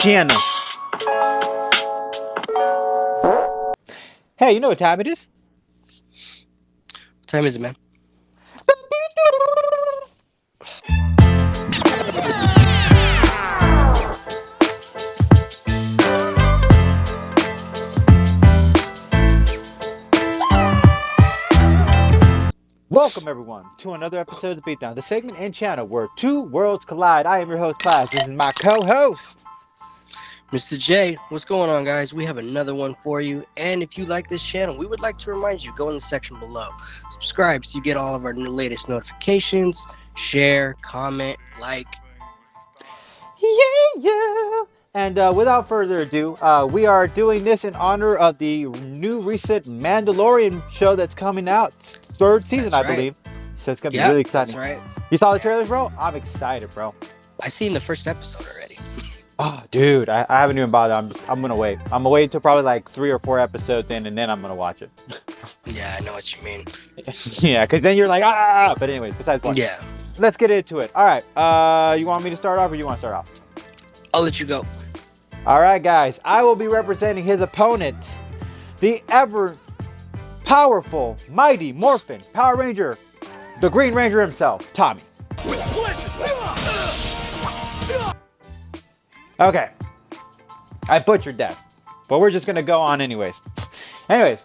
channel. Hey, you know what time it is? What time is it, man? Welcome everyone to another episode of Beatdown, the segment and channel where two worlds collide. I am your host, Class. This is my co-host, Mr. J, what's going on, guys? We have another one for you. And if you like this channel, we would like to remind you, go in the section below. Subscribe so you get all of our latest notifications. Share, comment, like. Yeah. And without further ado, we are doing this in honor of the new recent Mandalorian show that's coming out. It's third season, That's I right. believe. So it's gonna be really exciting. That's right. You saw the trailers, bro? I'm excited, bro. I seen the first episode already. Oh, dude, I haven't even bothered. I'm gonna wait. I'm gonna wait until probably like 3 or 4 episodes in, and then I'm gonna watch it. Yeah, I know what you mean. Yeah, because then you're like, ah. But anyways, besides the point. Yeah, Let's get into it. All right. You want me to start off, or you want to start off? I'll let you go. All right, guys. I will be representing his opponent, the ever powerful, mighty Morphin Power Ranger, the Green Ranger himself, Tommy. With pleasure. Okay. I butchered that, but we're just gonna go on anyways. Anyways,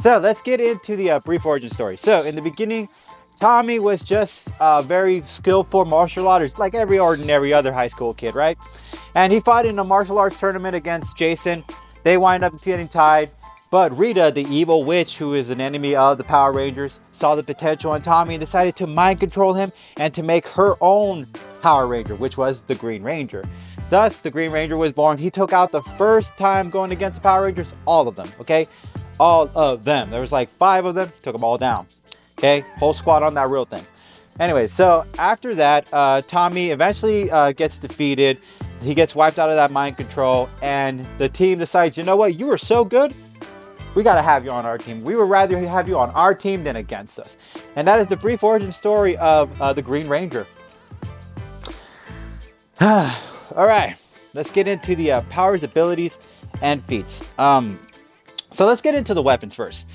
so let's get into the brief origin story. So in the beginning, Tommy was just a very skillful martial artist, like every ordinary other high school kid, right? And he fought in a martial arts tournament against Jason. They wind up getting tied. But Rita, the evil witch who is an enemy of the Power Rangers, saw the potential in Tommy and decided to mind control him and to make her own Power Ranger, which was the Green Ranger. Thus, the Green Ranger was born. He took out the first time going against the Power Rangers, all of them, okay? All of them. There was like 5 of them, took them all down. Okay, whole squad on that real thing. Anyway, so after that, Tommy eventually gets defeated. He gets wiped out of that mind control, and the team decides, you know what, you were so good, we got to have you on our team. We would rather have you on our team than against us. And that is the brief origin story of the Green Ranger. All right, let's get into the powers, abilities, and feats. So let's get into the weapons first.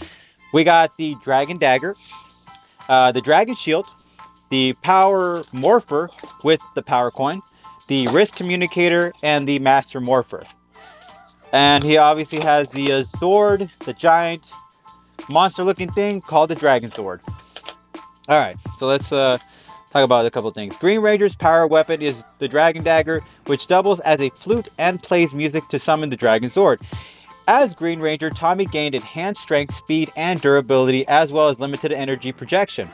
We got the Dragon Dagger, the Dragon Shield, the Power Morpher with the Power Coin, the Wrist Communicator, and the Master Morpher. And he obviously has the Zord, the giant monster-looking thing called the Dragon Zord. All right, so let's talk about a couple things. Green Ranger's power weapon is the Dragon Dagger, which doubles as a flute and plays music to summon the Dragon Zord. As Green Ranger, Tommy gained enhanced strength, speed, and durability, as well as limited energy projection.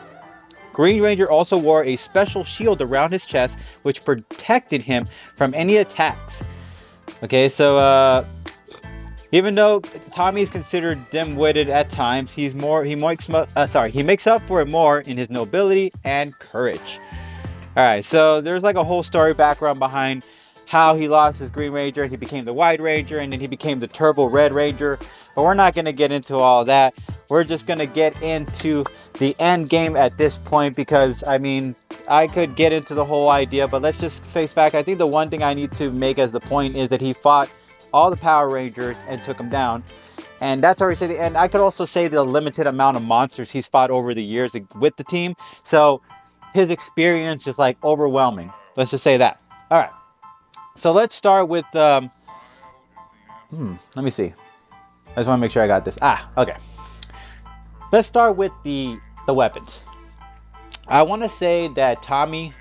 Green Ranger also wore a special shield around his chest, which protected him from any attacks. Okay, so even though Tommy is considered dim-witted at times, he makes up for it more in his nobility and courage. All right, so there's like a whole story background behind how he lost his Green Ranger and he became the White Ranger and then he became the Turbo Red Ranger. But we're not going to get into all that. We're just going to get into the end game at this point because, I mean, I could get into the whole idea, but let's just face back. I think the one thing I need to make as the point is that he fought all the Power Rangers and took them down. And that's already said. And I could also say the limited amount of monsters he's fought over the years with the team. So his experience is like overwhelming. Let's just say that. All right. So let's start with, let me see. I just want to make sure I got this. Okay. Let's start with the weapons. I want to say that Tommy,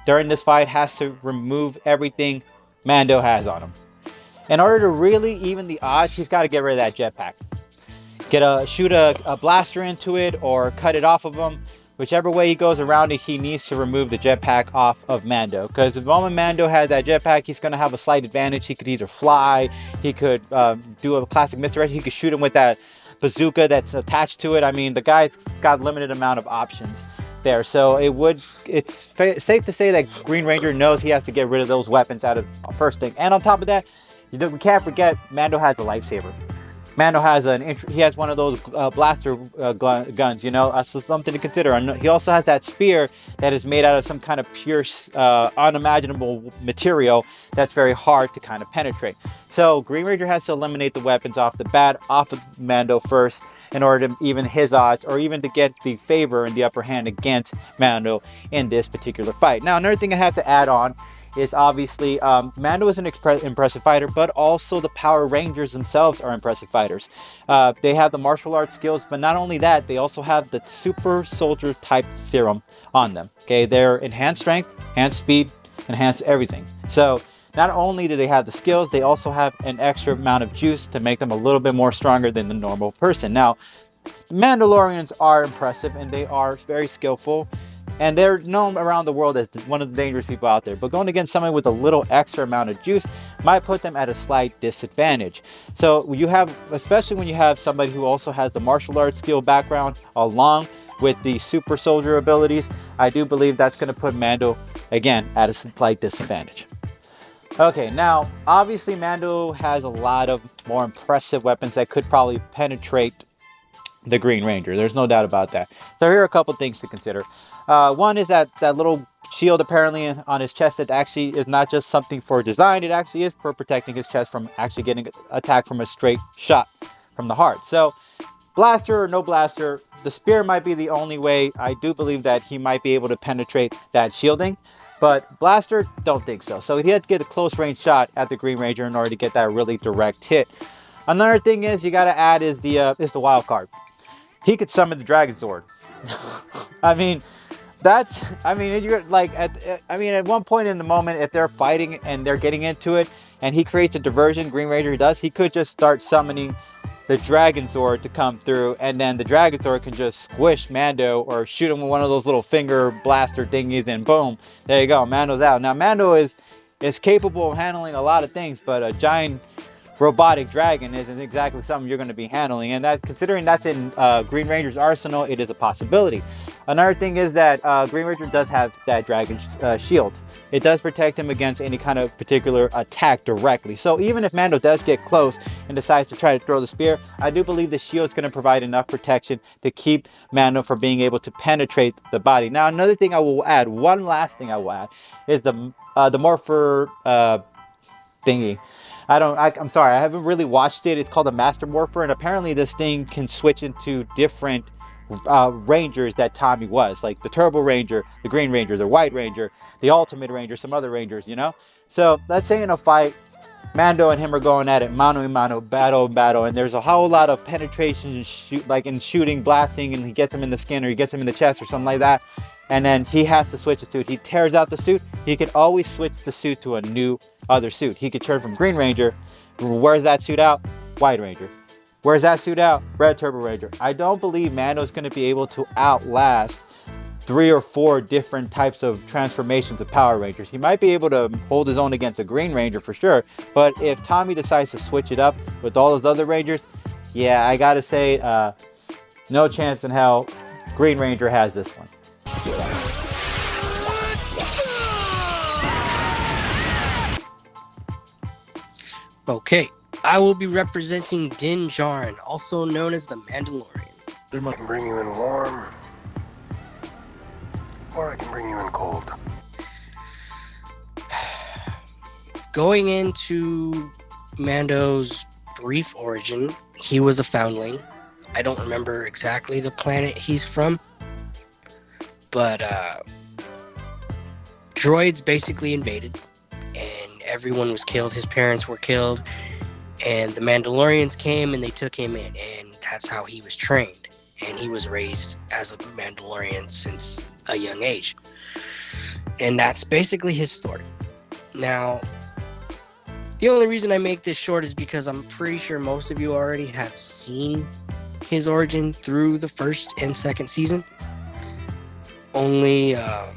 during this fight, has to remove everything Mando has on him. In order to really even the odds, he's got to get rid of that jetpack. Shoot a blaster into it or cut it off of him. Whichever way he goes around it, he needs to remove the jetpack off of Mando. Because the moment Mando has that jetpack, he's going to have a slight advantage. He could either fly, he could do a classic misdirection, he could shoot him with that bazooka that's attached to it. I mean, the guy's got limited amount of options there. So it's safe to say that Green Ranger knows he has to get rid of those weapons out of first thing. And on top of that, we can't forget Mando has a lightsaber. Mando has he has one of those blaster guns, you know, so something to consider. And he also has that spear that is made out of some kind of pure, unimaginable material that's very hard to kind of penetrate. So Green Ranger has to eliminate the weapons off the bat, off of Mando first, in order to even his odds, or even to get the favor and the upper hand against Mando in this particular fight. Now, another thing I have to add on is obviously Mando is an impressive fighter, but also the Power Rangers themselves are impressive fighters. They have the martial arts skills, but not only that, they also have the super soldier type serum on them. Okay, they're enhanced strength, enhanced speed, enhanced everything. So not only do they have the skills, they also have an extra amount of juice to make them a little bit more stronger than the normal person. Now, the Mandalorians are impressive and they are very skillful. And they're known around the world as one of the dangerous people out there. But going against someone with a little extra amount of juice might put them at a slight disadvantage. So you have, especially when you have somebody who also has the martial arts skill background along with the super soldier abilities, I do believe that's going to put Mando, again, at a slight disadvantage. Okay, now, obviously Mando has a lot of more impressive weapons that could probably penetrate the Green Ranger. There's no doubt about that. So here are a couple things to consider. One is that little shield apparently on his chest that actually is not just something for design, it actually is for protecting his chest from actually getting attacked from a straight shot from the heart. So blaster or no blaster, the spear might be the only way. I do believe that he might be able to penetrate that shielding, but blaster, don't think so. So he had to get a close range shot at the Green Ranger in order to get that really direct hit. Another thing is you got to add is the wild card. He could summon the Dragon Sword. I mean, you're like at one point in the moment, if they're fighting and they're getting into it, and he creates a diversion, Green Ranger does, he could just start summoning the Dragon Sword to come through, and then the Dragon Sword can just squish Mando or shoot him with one of those little finger blaster thingies, and boom, there you go, Mando's out. Now Mando is capable of handling a lot of things, but a giant robotic dragon isn't exactly something you're going to be handling, and that's considering that's in Green Ranger's arsenal, it is a possibility. Another thing is that Green Ranger does have that dragon shield. It does protect him against any kind of particular attack directly. So even if Mando does get close and decides to try to throw the spear, I do believe the shield is going to provide enough protection to keep Mando from being able to penetrate the body. Now, another thing I will add, one last thing I will add, is the Morpher thingy. I'm sorry, I haven't really watched it. It's called a Master Morpher, and apparently this thing can switch into different Rangers that Tommy was, like the Turbo Ranger, the Green Ranger, the White Ranger, the Ultimate Ranger, some other Rangers, you know? So let's say in a fight, Mando and him are going at it, mano a mano, battle, and there's a whole lot of penetration, shooting, blasting, and he gets him in the skin or he gets him in the chest or something like that, and then he has to switch the suit. He tears out the suit. He can always switch the suit to a new other suit. He could turn from Green Ranger. Where's that suit out? White Ranger. Where's that suit out? Red Turbo Ranger. I don't believe Mando's going to be able to outlast 3 or 4 different types of transformations of Power Rangers. He might be able to hold his own against a Green Ranger for sure, but if Tommy decides to switch it up with all those other Rangers, yeah, I gotta say, no chance in hell Green Ranger has this one. Okay, I will be representing Din Djarin, also known as the Mandalorian. I can bring you in warm, or I can bring you in cold. Going into Mando's brief origin, he was a foundling. I don't remember exactly the planet he's from, but droids basically invaded, and everyone was killed. His parents were killed, and the Mandalorians came and they took him in, and that's how he was trained. And he was raised as a Mandalorian since a young age. And that's basically his story. Now, the only reason I make this short is because I'm pretty sure most of you already have seen his origin through the first and second season. Only, that's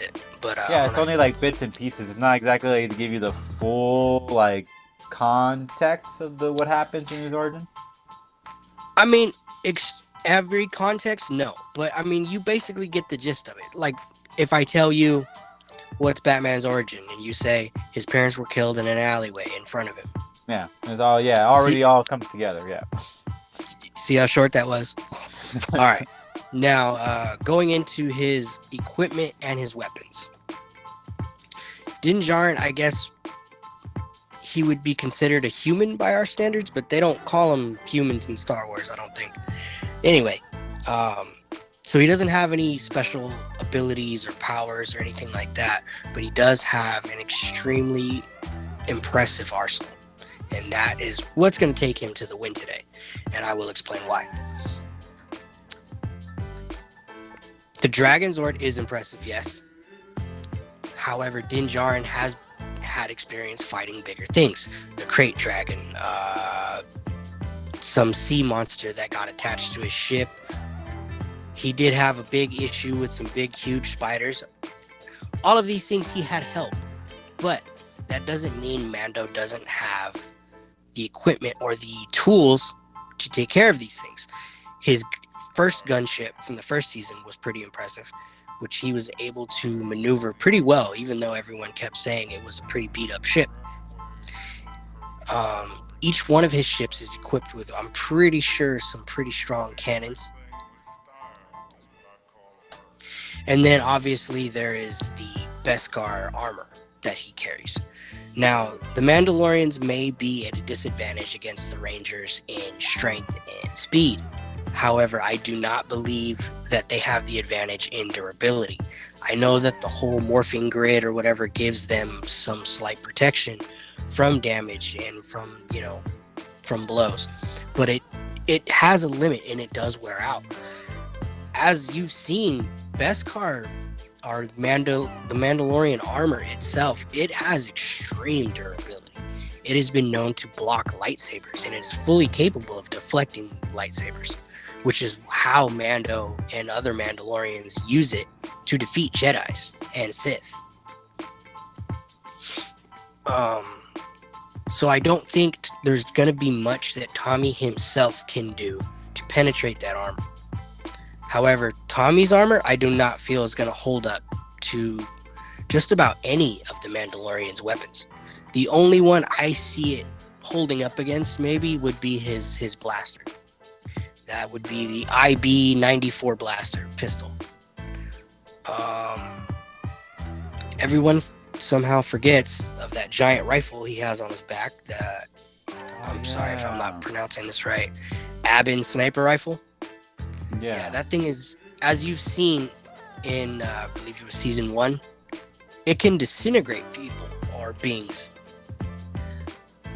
it. But yeah, it's only like bits and pieces. It's not exactly like to give you the full like context of what happens in his origin. I mean, every context, no. But I mean, you basically get the gist of it. Like, if I tell you what's Batman's origin? And you say his parents were killed in an alleyway in front of him. Yeah, it's all already all comes together. Yeah. See how short that was? All right. Now, going into his equipment and his weapons. Din Djarin, I guess he would be considered a human by our standards, but they don't call him humans in Star Wars, I don't think. Anyway, so he doesn't have any special abilities or powers or anything like that, but he does have an extremely impressive arsenal. And that is what's going to take him to the win today. And I will explain why. The Dragon Zord is impressive, yes. However, Din Djarin has had experience fighting bigger things. The Crate Dragon, some sea monster that got attached to his ship. He did have a big issue with some big, huge spiders. All of these things he had help. But that doesn't mean Mando doesn't have the equipment or the tools to take care of these things. His first gunship from the first season was pretty impressive, which he was able to maneuver pretty well, even though everyone kept saying it was a pretty beat up ship. Each one of his ships is equipped with, I'm pretty sure, some pretty strong cannons. And then obviously there is the Beskar armor that he carries. Now, the Mandalorians may be at a disadvantage against the Rangers in strength and speed. However, I do not believe that they have the advantage in durability. I know that the whole morphing grid or whatever gives them some slight protection from damage and from, from blows. But it has a limit and it does wear out. As you've seen, Beskar, or the Mandalorian armor itself, it has extreme durability. It has been known to block lightsabers, and it is fully capable of deflecting lightsabers, which is how Mando and other Mandalorians use it to defeat Jedis and Sith. So I don't think there's going to be much that Tommy himself can do to penetrate that armor. However, Tommy's armor, I do not feel is going to hold up to just about any of the Mandalorian's weapons. The only one I see it holding up against maybe would be his blaster. That would be the IB-94 blaster pistol. Everyone somehow forgets of that giant rifle he has on his back. Sorry if I'm not pronouncing this right. Abin sniper rifle. Yeah, that thing is, as you've seen in, I believe it was season 1, it can disintegrate people or beings.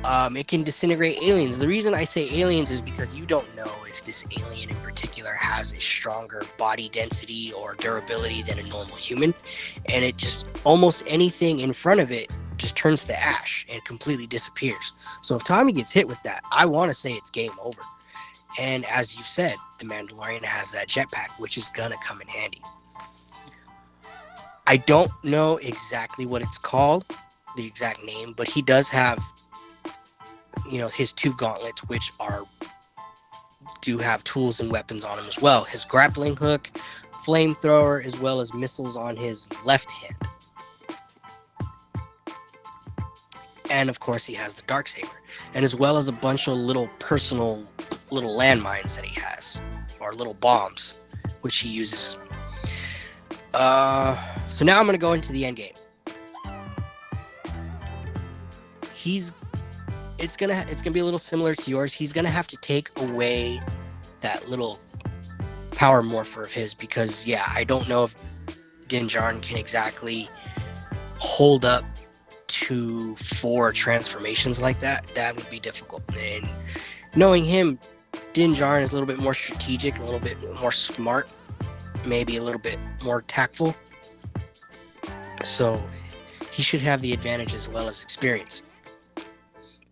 It can disintegrate aliens. The reason I say aliens is because you don't know if this alien in particular has a stronger body density or durability than a normal human, and it just, almost anything in front of it just turns to ash and completely disappears. So if Tommy gets hit with that, I want to say it's game over. And as you've said, the Mandalorian has that jetpack, which is gonna come in handy. I don't know exactly what it's called, the exact name, but he does have, his 2 gauntlets, which do have tools and weapons on him as well. His grappling hook, flamethrower, as well as missiles on his left hand. And of course he has the Darksaber, and as well as a bunch of little personal little landmines that he has, or little bombs, which he uses. So now I'm going to go into the end game. It's gonna be a little similar to yours. He's gonna have to take away that little power morpher of his, because I don't know if Din Djarin can exactly hold up to 4 transformations like that. That would be difficult. And knowing him, Din Djarin is a little bit more strategic, a little bit more smart, maybe a little bit more tactful. So he should have the advantage as well as experience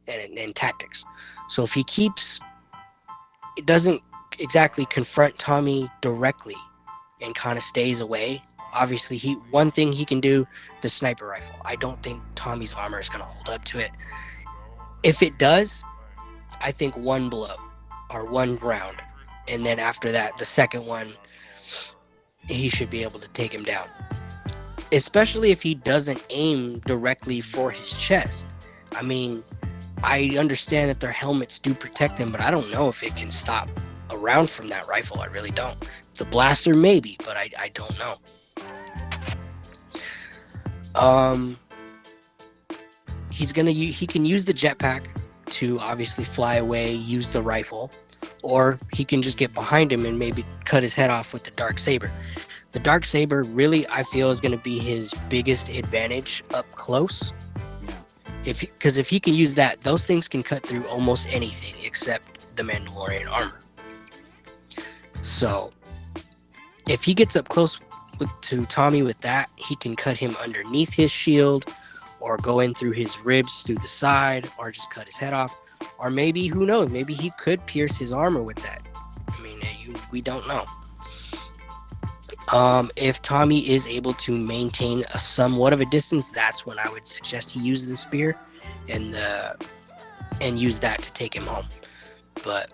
and tactics. So if it doesn't exactly confront Tommy directly and kind of stays away, obviously one thing he can do, the sniper rifle. I don't think Tommy's armor is going to hold up to it. If it does, I think 1 blow or 1 round, and then after that, the second one, he should be able to take him down. especially if he doesn't aim directly for his chest. I mean, I understand that their helmets do protect them, but I don't know if it can stop a round from that rifle. I really don't. The blaster maybe, but I don't know. He can use the jetpack to obviously fly away, use the rifle, or he can just get behind him and maybe cut his head off with the Darksaber. The Darksaber really, I feel, is going to be his biggest advantage up close. Because if he can use that, those things can cut through almost anything except the Mandalorian armor. So if he gets up close to Tommy with that, he can cut him underneath his shield, or go in through his ribs through the side, or just cut his head off. Or maybe, who knows, maybe he could pierce his armor with that. I mean, we don't know. If Tommy is able to maintain a somewhat of a distance, that's when I would suggest he use the spear and use that to take him home. But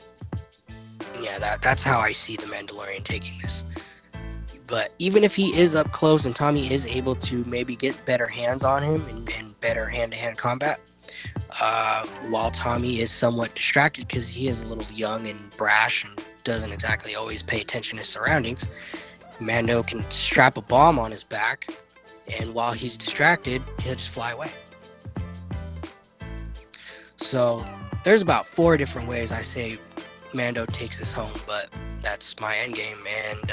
yeah, that's how I see the Mandalorian taking this. But even if he is up close and Tommy is able to maybe get better hands on him and better hand-to-hand combat, while Tommy is somewhat distracted because he is a little young and brash and doesn't exactly always pay attention to his surroundings, Mando can strap a bomb on his back, and while he's distracted, he'll just fly away. So there's about 4 different ways I say Mando takes this home, but that's my end game, and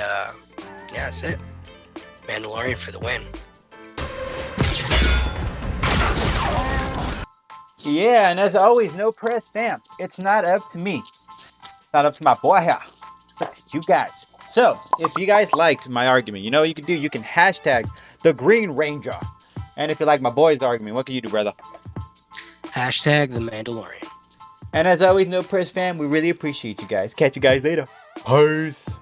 yeah, that's it. Mandalorian for the win. Yeah, and as always, no press stamps. It's not up to me. It's not up to my boy here. It's up to you guys. So, if you guys liked my argument, you know what you can do? You can hashtag the Green Ranger. And if you like my boy's argument, what can you do, brother? Hashtag the Mandalorian. And as always, no press fam, we really appreciate you guys. Catch you guys later. Peace.